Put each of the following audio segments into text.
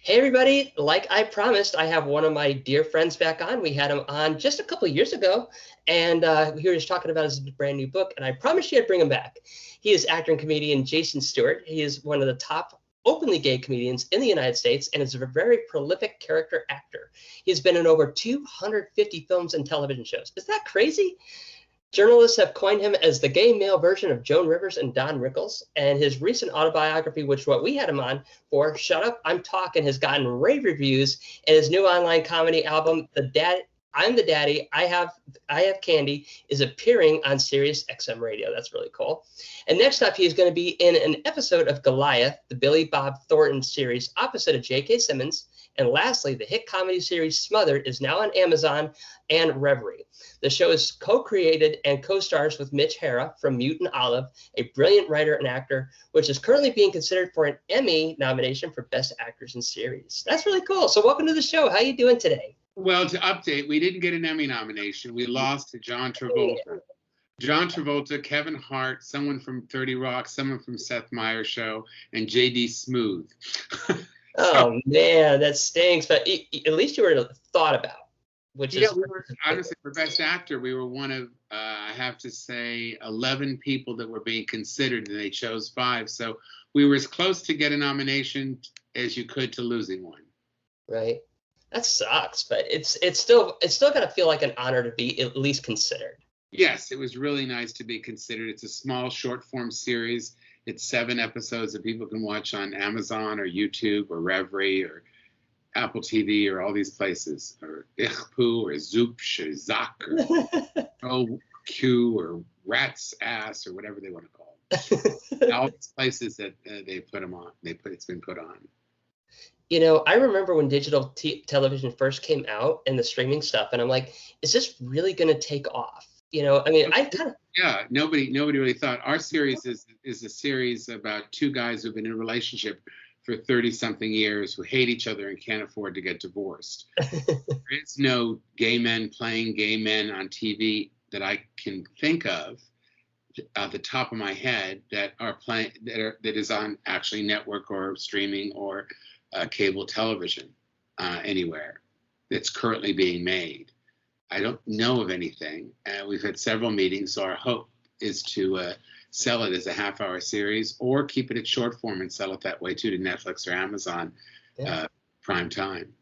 Hey everybody, like I promised, I have one of my dear friends back on. We had him on just a couple of years ago, and he was talking about his brand new book, and I promised you I'd bring him back. He is actor and comedian Jason Stuart. He is one of the top openly gay comedians in the United States and is a very prolific character actor. He's been in over 250 films and television shows. Is that crazy? Journalists have coined him as the gay male version of Joan Rivers and Don Rickles, and his recent autobiography, which what we had him on for, Shut Up, I'm Talking, has gotten rave reviews, and his new online comedy album, I'm the Daddy, I have Candy, is appearing on Sirius XM Radio. That's really cool. And next up, he is going to be in an episode of Goliath, the Billy Bob Thornton series, opposite of J.K. Simmons. And lastly, the hit comedy series Smothered is now on Amazon and Reverie. The show is co-created and co-stars with Mitch Hara from Mutant Olive, a brilliant writer and actor, which is currently being considered for an Emmy nomination for Best Actors in Series. That's really cool. So welcome to the show. How you doing today? Well, to update, we didn't get an Emmy nomination. We lost to John Travolta. John Travolta, Kevin Hart, someone from 30 Rock, someone from Seth Meyers' show, and J.D. Smooth. Oh, man, that stinks. But at least you were thought about. Which we were, honestly, for Best Actor, we were one of, I have to say, 11 people that were being considered, and they chose 5. So we were as close to get a nomination as you could to losing one. Right. That sucks, but it's still gonna feel like an honor to be at least considered. Yes, it was really nice to be considered. It's a small short form series. It's 7 episodes that people can watch on Amazon or YouTube or Reverie or Apple TV or all these places, or Ichpoo or Zoopsh or Zak or OQ or Rat's Ass or whatever they want to call it. All these places that they put them on. It's been put on. You know, I remember when digital television first came out and the streaming stuff, and I'm like, is this really going to take off? You know, I mean, nobody really thought. Our series is a series about 2 guys who've been in a relationship for 30-something years, who hate each other and can't afford to get divorced. There is no gay men playing gay men on TV that I can think of at the top of my head that are playing that is on actually network or streaming or cable television anywhere that's currently being made. I don't know of anything. We've had several meetings, so our hope is to sell it as a half-hour series or keep it at short form and sell it that way too to Netflix or Amazon prime time.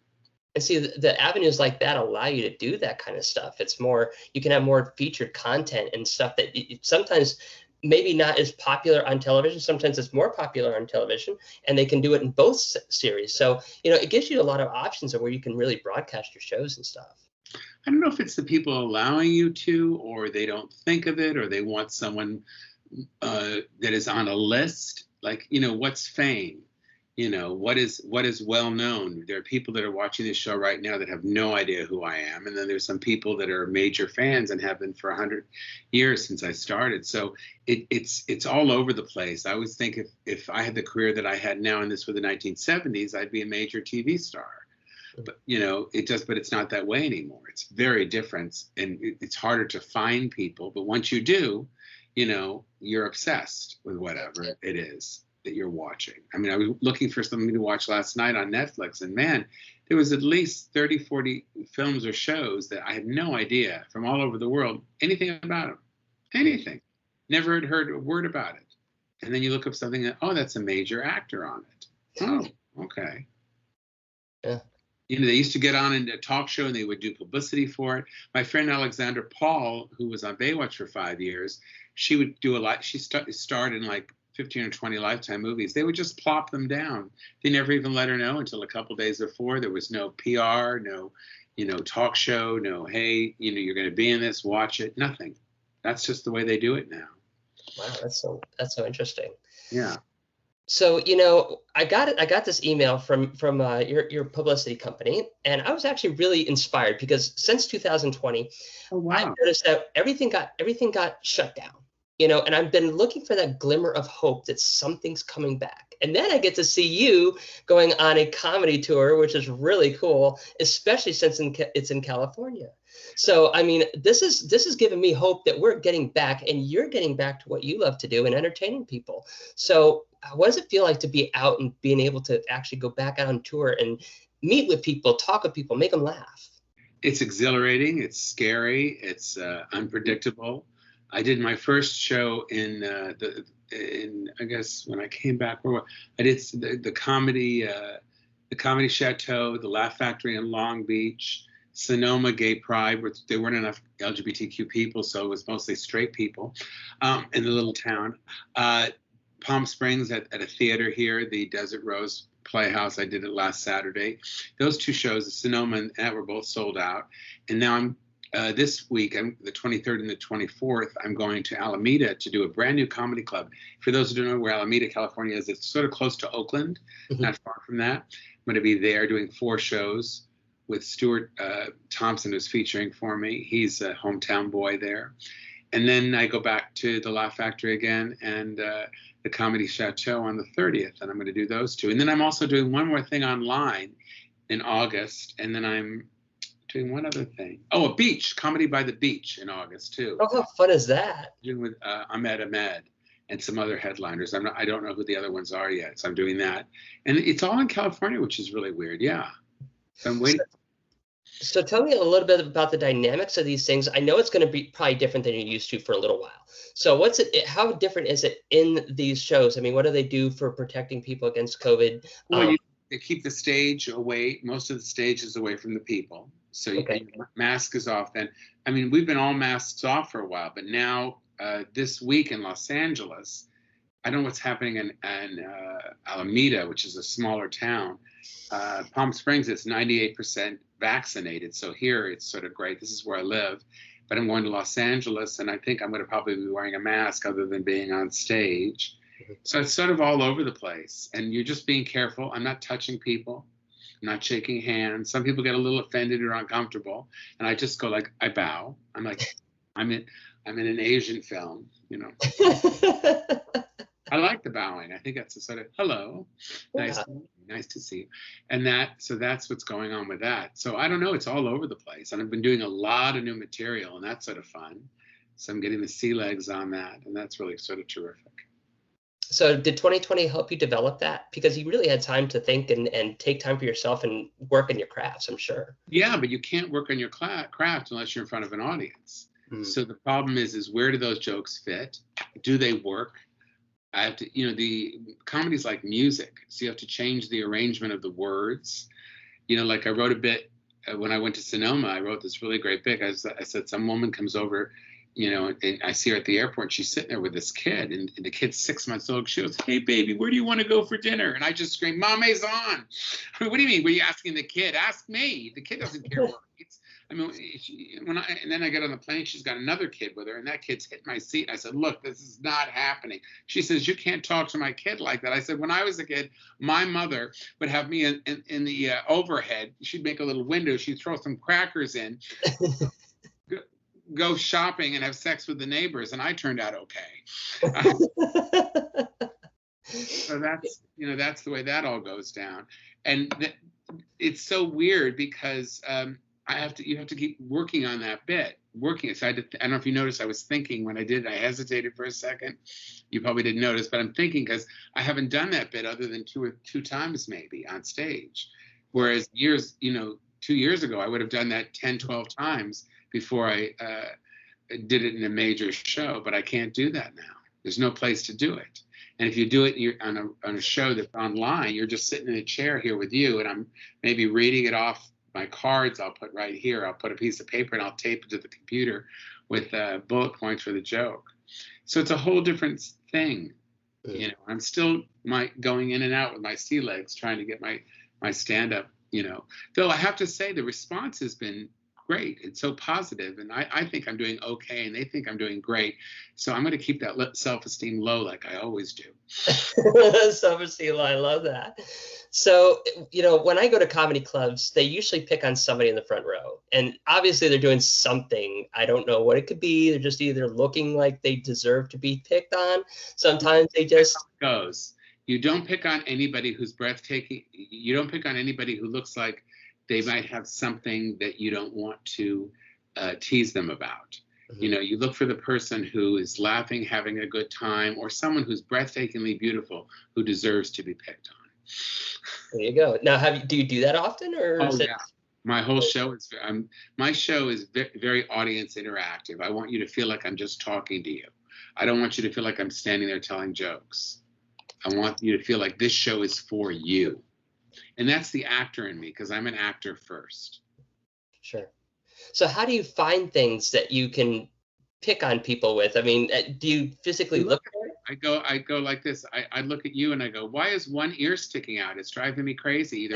And see, the avenues like that allow you to do that kind of stuff. It's more, you can have more featured content and stuff that sometimes maybe not as popular on television. Sometimes it's more popular on television, and they can do it in both series. So, you know, it gives you a lot of options of where you can really broadcast your shows and stuff. I don't know if it's the people allowing you to, or they don't think of it, or they want someone that is on a list. Like, you know, what's fame? You know, what is well known? There are people that are watching this show right now that have no idea who I am. And then there's some people that are major fans and have been for 100 years since I started. So it's all over the place. I always think if I had the career that I had now, and this were the 1970s, I'd be a major TV star. But, you know, but it's not that way anymore. It's very different, and it's harder to find people. But once you do, you know, you're obsessed with whatever it is that you're watching. I mean, I was looking for something to watch last night on Netflix, and man, there was at least 30, 40 films or shows that I had no idea from all over the world, anything about them, anything. Never had heard a word about it. And then you look up something that, oh, that's a major actor on it. Oh, okay. Yeah. You know, they used to get on in a talk show and they would do publicity for it. My friend Alexandra Paul, who was on Baywatch for 5 years, she would do a lot. She starred in like 15 or 20 Lifetime movies. They would just plop them down. They never even let her know until a couple days before. There was no PR, no, you know, talk show, no, hey, you know, you're going to be in this, watch it, nothing. That's just the way they do it now. Wow, that's so interesting. Yeah. So, you know, I got this email from your publicity company, and I was actually really inspired because since 2020, I noticed that everything got shut down, you know, and I've been looking for that glimmer of hope that something's coming back. And then I get to see you going on a comedy tour, which is really cool, especially since it's in California. So, I mean, this is giving me hope that we're getting back, and you're getting back to what you love to do and entertaining people. So what does it feel like to be out and being able to actually go back out on tour and meet with people, talk with people, make them laugh? It's exhilarating. It's scary. It's unpredictable. I did my first show in I guess when I came back. I did the comedy Chateau, the Laugh Factory in Long Beach, Sonoma Gay Pride, where there weren't enough LGBTQ people, so it was mostly straight people in the little town. Palm Springs at a theater here, the Desert Rose Playhouse. I did it last Saturday. Those two shows, Sonoma and that, were both sold out. And now I'm this week, I'm the 23rd and the 24th, I'm going to Alameda to do a brand new comedy club. For those who don't know where Alameda, California is, it's sort of close to Oakland, not far from that. I'm going to be there doing 4 shows with Stuart Thompson, who's featuring for me. He's a hometown boy there. And then I go back to the Laugh Factory again and the Comedy Chateau on the 30th, and I'm going to do those 2. And then I'm also doing one more thing online in August, and then I'm doing one other thing. Oh, a beach, Comedy by the Beach in August too. Oh, how fun is that? Doing with Ahmed and some other headliners. I don't know who the other ones are yet, so I'm doing that. And it's all in California, which is really weird. Yeah. So I'm waiting. So tell me a little bit about the dynamics of these things. I know it's going to be probably different than you're used to for a little while. So how different is it in these shows? I mean, what do they do for protecting people against COVID? Well, you keep the stage away. Most of the stage is away from the people. So your mask is off then. I mean, we've been all masks off for a while, but now this week in Los Angeles, I don't know what's happening in Alameda, which is a smaller town. Palm Springs, it's 98% vaccinated. So here it's sort of great. This is where I live. But I'm going to Los Angeles, and I think I'm going to probably be wearing a mask other than being on stage. So it's sort of all over the place. And you're just being careful. I'm not touching people. I'm not shaking hands. Some people get a little offended or uncomfortable. And I just go like, I bow. I'm like, I'm in an Asian film, you know. I like the bowing. I think that's a sort of hello, nice to see you, and that's what's going on with that. So I don't know. It's all over the place, and I've been doing a lot of new material, and that's sort of fun. So I'm getting the sea legs on that, and that's really sort of terrific. So did 2020 help you develop that? Because you really had time to think and take time for yourself and work on your crafts, I'm sure. Yeah, but you can't work on your craft unless you're in front of an audience. So the problem is where do those jokes fit? Do they work? I have to, the comedy's like music. So you have to change the arrangement of the words. Like I wrote a bit when I went to Sonoma, I wrote this really great bit. I said, some woman comes over, and I see her at the airport. She's sitting there with this kid, and the kid's 6 months old. She goes, "Hey, baby, where do you want to go for dinner?" And I just screamed, "Mame's on." I mean, what do you mean? Were you asking the kid? Ask me. The kid doesn't care where he eats. I mean, and then I get on the plane, she's got another kid with her, and that kid's hit my seat. I said, "Look, this is not happening." She says, "You can't talk to my kid like that." I said, "When I was a kid, my mother would have me in the overhead. She'd make a little window. She'd throw some crackers in, go shopping, and have sex with the neighbors, and I turned out okay." So that's the way that all goes down, and it's so weird because you have to keep working on that bit, So I don't know if you noticed, I was thinking when I did, I hesitated for a second. You probably didn't notice, but I'm thinking because I haven't done that bit other than two times maybe on stage. Whereas 2 years ago, I would have done that 10, 12 times before I did it in a major show, but I can't do that now. There's no place to do it. And if you do it on a show that's online, you're just sitting in a chair here with you, and I'm maybe reading it off my cards I'll put right here. I'll put a piece of paper and I'll tape it to the computer with bullet points for the joke. So it's a whole different thing. I'm still going in and out with my sea legs trying to get my stand-up, Though I have to say the response has been great. It's so positive, and I think I'm doing okay, and they think I'm doing great. So I'm going to keep that self-esteem low like I always do. Self-esteem low, I love that. So, when I go to comedy clubs, they usually pick on somebody in the front row, and obviously they're doing something. I don't know what it could be. They're just either looking like they deserve to be picked on. Sometimes they just goes. You don't pick on anybody who's breathtaking. You don't pick on anybody who looks like they might have something that you don't want to tease them about. You know, you look for the person who is laughing, having a good time, or someone who's breathtakingly beautiful who deserves to be picked on. There you go. Now, do you do that often, or Oh is it? yeah, my whole show is my show is very audience interactive. I want you to feel like I'm just talking to you. I don't want you to feel like I'm standing there telling jokes. I want you to feel like this show is for you. And that's the actor in me, because I'm an actor first. Sure. So how do you find things that you can pick on people with? I mean, do you physically look for it? I go like this. I look at you and I go, why is one ear sticking out? It's driving me crazy.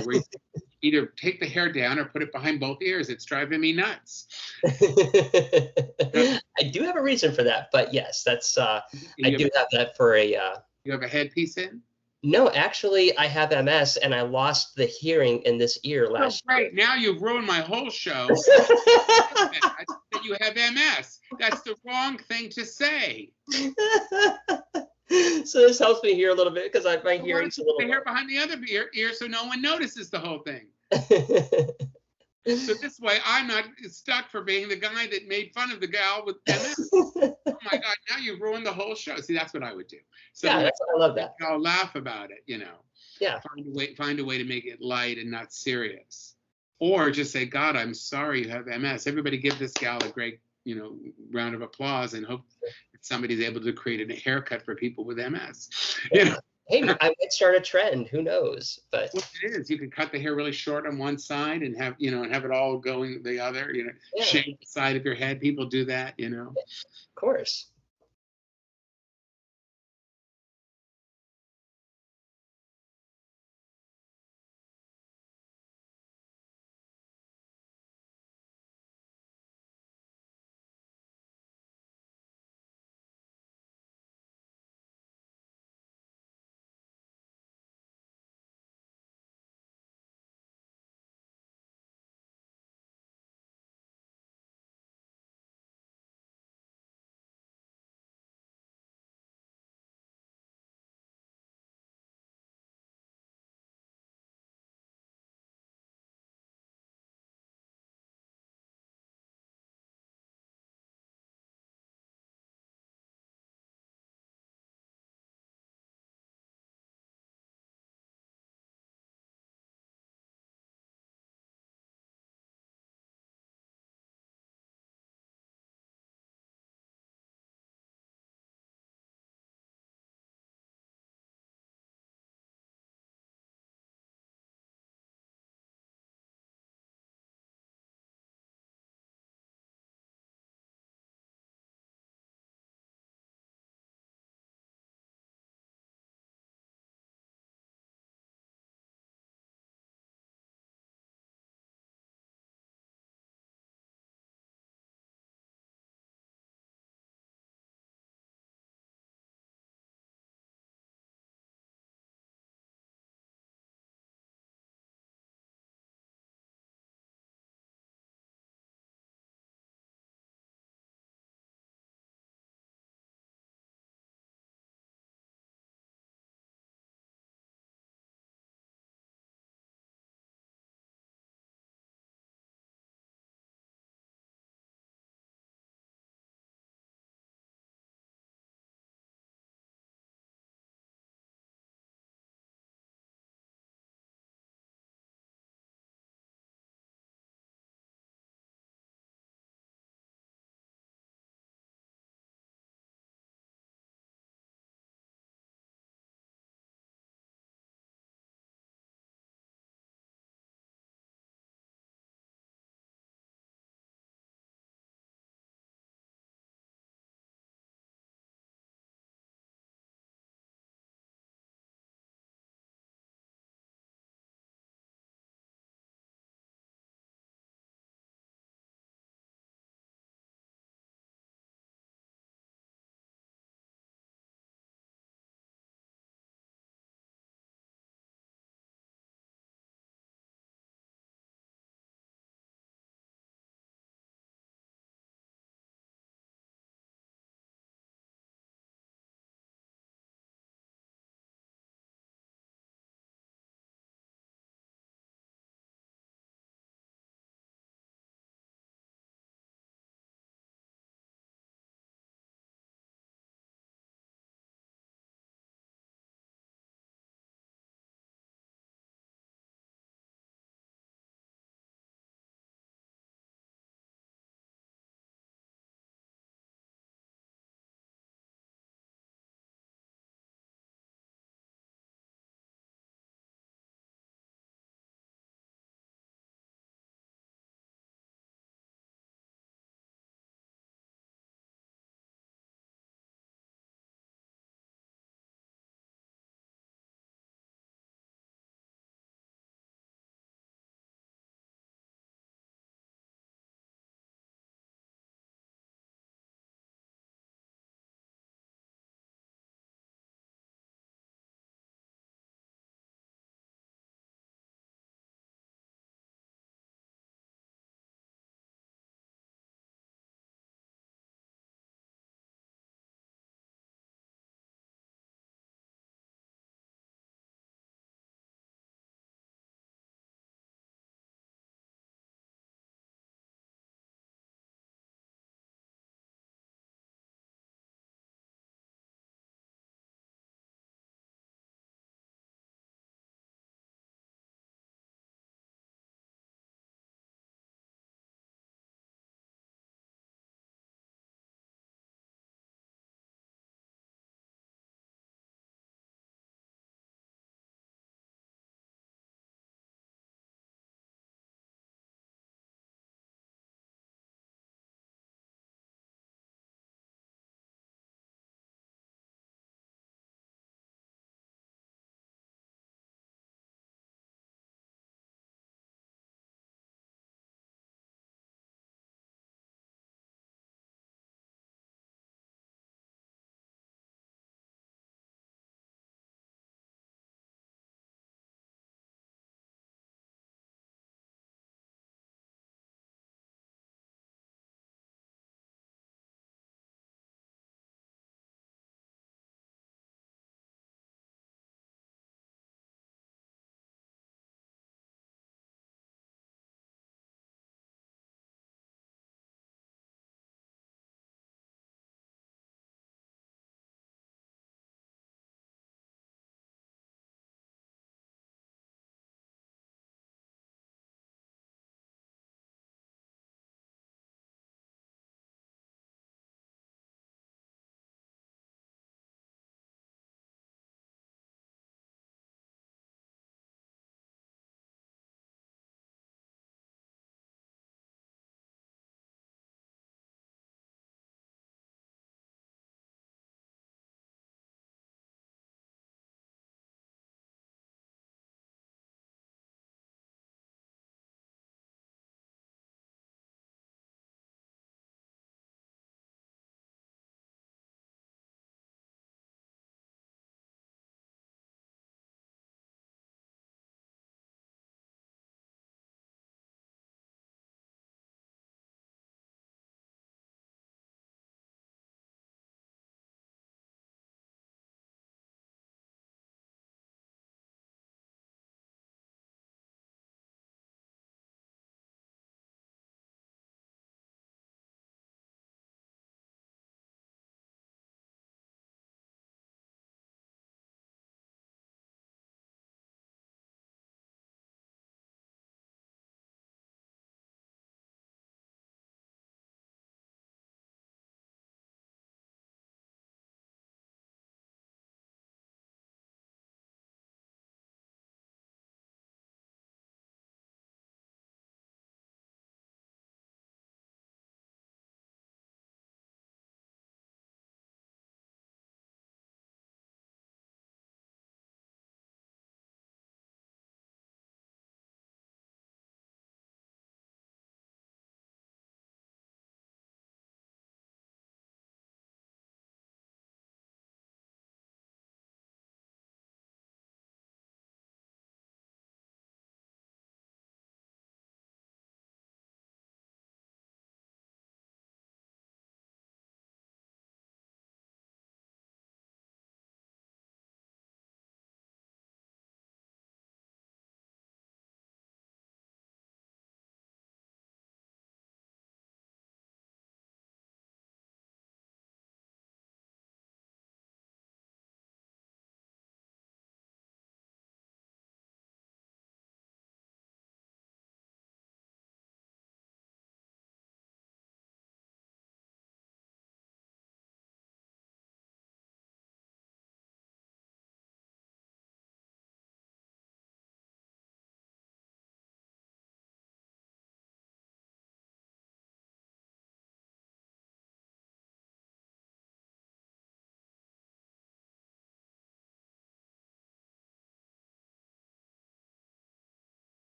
Either take the hair down or put it behind both ears. It's driving me nuts. I do have a reason for that, but yes, that's I do have that for a you have a headpiece in? No, actually, I have MS and I lost the hearing in this ear last year. Right, now you've ruined my whole show. I said you have MS. That's the wrong thing to say. So this helps me hear a little bit, because my hearing's a little. The hair behind the other ear, so no one notices the whole thing. So this way, I'm not stuck for being the guy that made fun of the gal with MS. Oh my God! Now you've ruined the whole show. See, that's what I would do. So yeah, I love that. I'll laugh about it. You know. Yeah. Find a way to make it light and not serious, or just say, God, I'm sorry you have MS. Everybody give this gal a great, round of applause, and hope that somebody's able to create a haircut for people with MS. Yeah. You know? Hey, I might start a trend. Who knows? But well, it is. You can cut the hair really short on one side and have it all going the other. Shave the side of your head. People do that. Of course.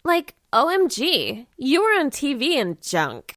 Like, OMG, you were on TV and junk.